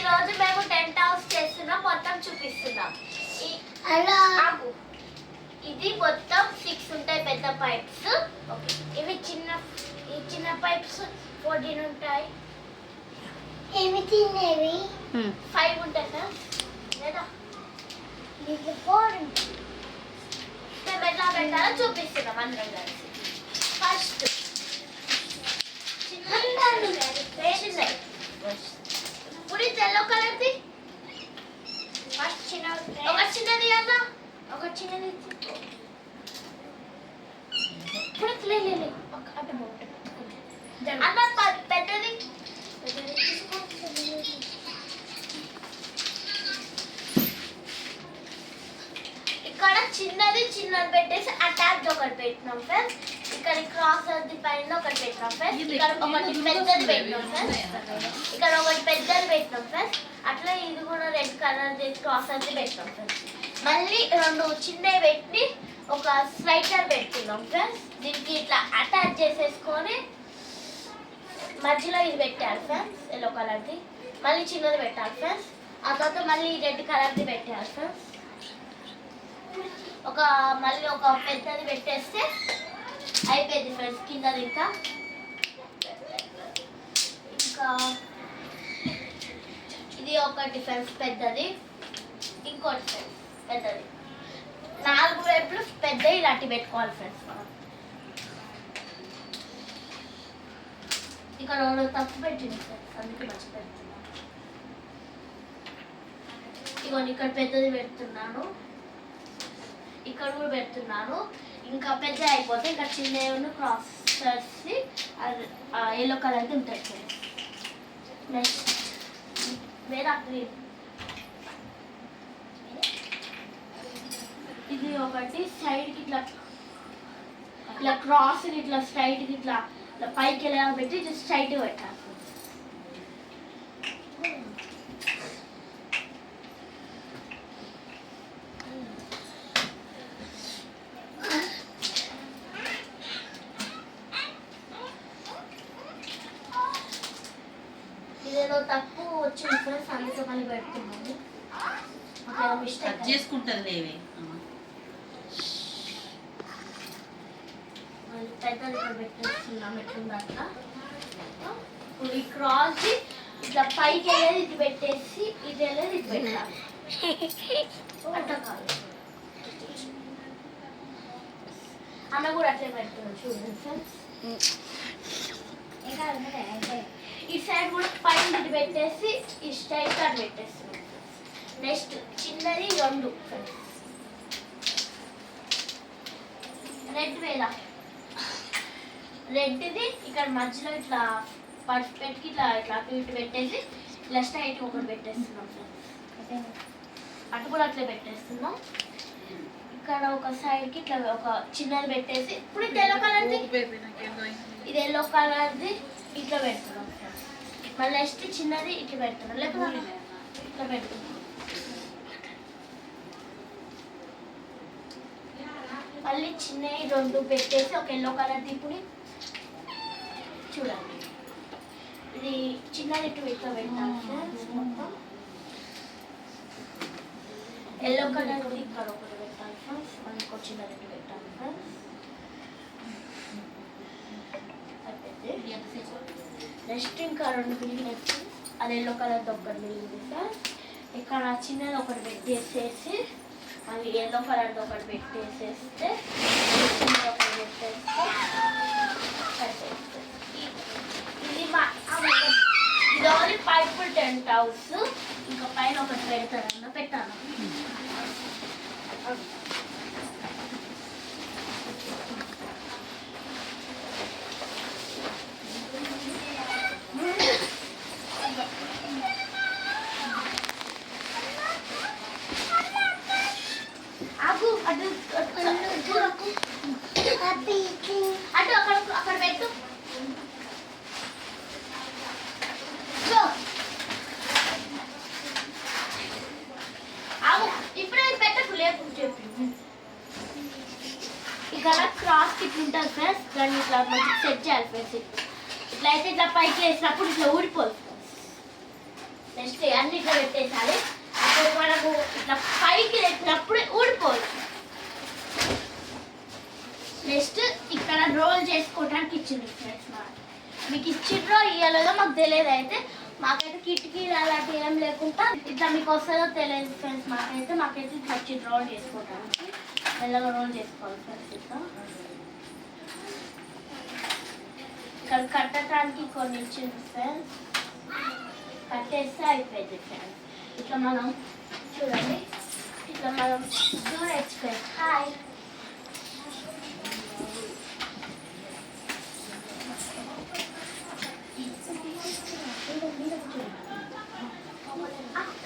రోజు మేము tent house చేస్తున్నాం, మొత్తం చూపిస్తున్నాం. ఇది మొత్తం 6 ఉంటాయి పెద్ద పైప్స్. ఇవి చిన్న పైప్స్ 14 ఉంటాయి. ఏమి తినేవి 5 ఉంటాయి సార్. లేదా ఇది 4 ఉంటాయి. మేము ఎట్లా పెట్టాలో చూపిస్తున్నాం అందరం కలిసి. ఫస్ట్ ఇప్పుడు ఎల్లో కలర్ది ఫస్ట్ ఒక చిన్నది అన్న, ఒక చిన్నది ఇప్పుడు అన్న పెద్దది ఇక్కడ చిన్నది పెట్టేసి అటాచ్ ఒకటి పెట్టినాం ఫ్రెండ్స్. ఇక్కడ క్రాస్ అది పైన ఒకటి పెట్టినాం ఫ్రెండ్స్. ఇక్కడ ఒకటి పెద్దది పెట్టినాం ఫ్రెండ్స్. ఇక్కడ ఒకటి పెద్దది పెట్టినాం ఫ్రెండ్స్. అట్లా ఇది కూడా రెడ్ కలర్ క్రాస్ అది పెట్టినాం ఫ్రెండ్స్. మళ్ళీ 2 చిన్నవి పెట్టి ఒక స్లైడర్ పెట్టుకున్నాం ఫ్రెండ్స్. దీనికి ఇట్లా అటాచ్ చేసేసుకొని మధ్యలో ఇది పెట్టాలి ఫ్రెండ్స్, ఎల్లో కలర్ది. మళ్ళీ చిన్నది పెట్టాలి ఫ్రెండ్స్. ఆ తర్వాత మళ్ళీ రెడ్ కలర్ది పెట్టాలి ఫ్రెండ్స్. మళ్ళీ ఒక పెద్దది పెట్టేస్తే అయిపోయింది ఫ్రెండ్స్. కిందది ఇంకా ఇది ఒకటి ఫ్రెండ్స్ పెద్దది, ఇంకోటి ఫ్రెండ్స్ పెద్దది. 4 వైపులు పెద్దవి ఇలాంటి పెట్టుకోవాలి ఫ్రెండ్స్. మనం ఇక్కడ తప్పు పెట్టింది ఫ్రెండ్స్, అందుకే మర్చిపెడుతున్నాను. ఇగోండి ఇక్కడ పెద్దది పెడుతున్నాను, ఇక్కడ కూడా పెడుతున్నాను. ఇంకా పెద్ద అయిపోతే ఇంకా చిన్న క్రాస్ చేసి ఎల్లో కలర్ది ఉంటుంది ఫ్రెండ్స్. నెక్స్ట్ వేరే గ్రీన్, ఇది ఒకటి సైడ్కి ఇట్లా క్రాస్ ఇట్లా స్ట్రైట్కి ఇట్లా పైకి ఎలా పెట్టి జస్ట్ స్ట్రైట్ పెట్టాలి. ఇదేదో తప్పు వచ్చింది ఫ్రెండ్స్, అందుకే మళ్ళీ పెడుతున్నాను. మిస్టేక్ చేసుకుంటారు లేవే. పెద్దది ఇక్కడ పెట్టేస్తున్నాం ఎట్లుంది అట్లా. ఇప్పుడు ఈ క్రాస్ ఇట్లా పైకి వెళ్ళేది ఇది పెట్టేసి ఇది వెళ్ళేది ఇది పెట్టాలి. అట్లా కాదు అన్న కూడా అట్లే పెడుతున్నాం చూడండి ఫ్రెండ్స్. ఈ సైడ్ కూడా పైన ఇది పెట్టేసి ఈ స్టైల్ కార్డ్ పెట్టేస్తున్నాం. నెక్స్ట్ చిన్నది 2 ఫ్రెండ్స్. రెడ్ది ఇక్కడ మధ్యలో ఇట్లా పర్ఫెక్ట్కి ఇట్లా అటు ఇటు పెట్టేసి ఇలా స్ట్రైట్ ఒకటి పెట్టేస్తున్నాం ఫ్రెండ్స్. అటు కూడా అట్లే పెట్టేస్తున్నాం. ఇక్కడ ఒక సైడ్కి ఇట్లా ఒక చిన్నది పెట్టేసి ఇప్పుడు ఇది ఎల్లో కలర్ది, ఇది ఎల్లో కలర్ది ఇట్లా పెడుతున్నాం ఫ్రెండ్స్. మళ్ళీ నెక్స్ట్ చిన్నది ఇట్లా పెడుతున్నాం, లేకపోతే ఇట్లా పెడుతున్నాం. మళ్ళీ చిన్నవి 2 పెట్టేసి ఒక ఎల్లో కలర్ది ఇప్పుడు చూడండి. ఇది చిన్నది ఇటు ఇట్లా పెట్టాం ఫ్రెండ్స్. మొత్తం ఎల్లో కలర్ది ఇక్కడ ఒకటి పెట్టాలి ఫ్రెండ్స్. మళ్ళీ ఇంకో చిన్నది ఇటు పెట్టాలి ఫ్రెండ్స్. నెక్స్ట్ ఇంకా 2 మిగిలినాయి. అది ఎల్లో కలర్ది ఒకటి మిగిలింది ఫ్రెండ్స్. ఇక్కడ చిన్నది ఒకటి పెట్టేసేసి మళ్ళీ ఎల్లో కలర్ది ఒకటి పెట్టేసేస్తే చిన్నది ఒకటి పెట్టేస్తే ఇది ఓన్లీ పైప్ టెంట్ హౌస్. ఇంకా పైన ఒకటి పెడతారన్న పెట్టాను. అటు అక్కడ పెట్టు. ఇప్పుడే పెట్టకు లేకుండా చెప్పు. ఇక్కడ క్రాస్ ఇట్లా ఉంటుంది ఫ్రెండ్స్. దాన్ని ఇట్లా మంచిగా సెట్ చేయాలి ఫ్రెండ్స్. ఇట్లా అయితే ఇట్లా పైకి వేసినప్పుడు ఇట్లా ఊడిపోదు. నెక్స్ట్ అన్ని ఇట్లా పెట్టేసాలి. అప్పుడు మనకు ఇట్లా పైకి పెట్టినప్పుడు ఊడిపోవచ్చు. నెక్స్ట్ ఇక్కడ రోల్ చేసుకోవడానికి ఇచ్చింది ఫ్రెండ్స్. మీకు ఇచ్చిండ్రో ఇవ్వలేదో మాకు తెలియదు. అయితే మాకైతే కిటికీలు అలాంటివి ఏం లేకుండా ఇట్లా మీకు వస్తుందో తెలియదు ఫ్రెండ్స్. మాకైతే ఇట్లా వచ్చింది రోల్ చేసుకోవడానికి. మెల్లగా రోల్ చేసుకోవాలి ఫ్రెండ్స్. ఇక్కడ కట్టడానికి కొన్ని ఇచ్చింది ఫ్రెండ్స్. కట్టేస్తే అయిపోయింది ఫ్రెండ్స్. ఇట్లా మనం చూడండి, ఇట్లా మనం చూడొచ్చు ఫ్రెండ్స్. హాయ్,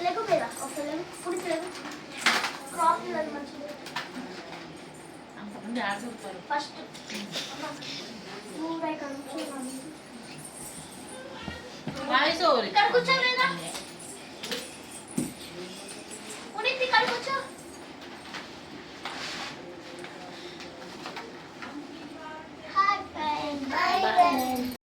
లేకపోయినా ఒకసారి పుడిచి లేదు క్రాస్ లేదు మంచిది. ఫస్ట్ ఇక్కడ కూర్చొని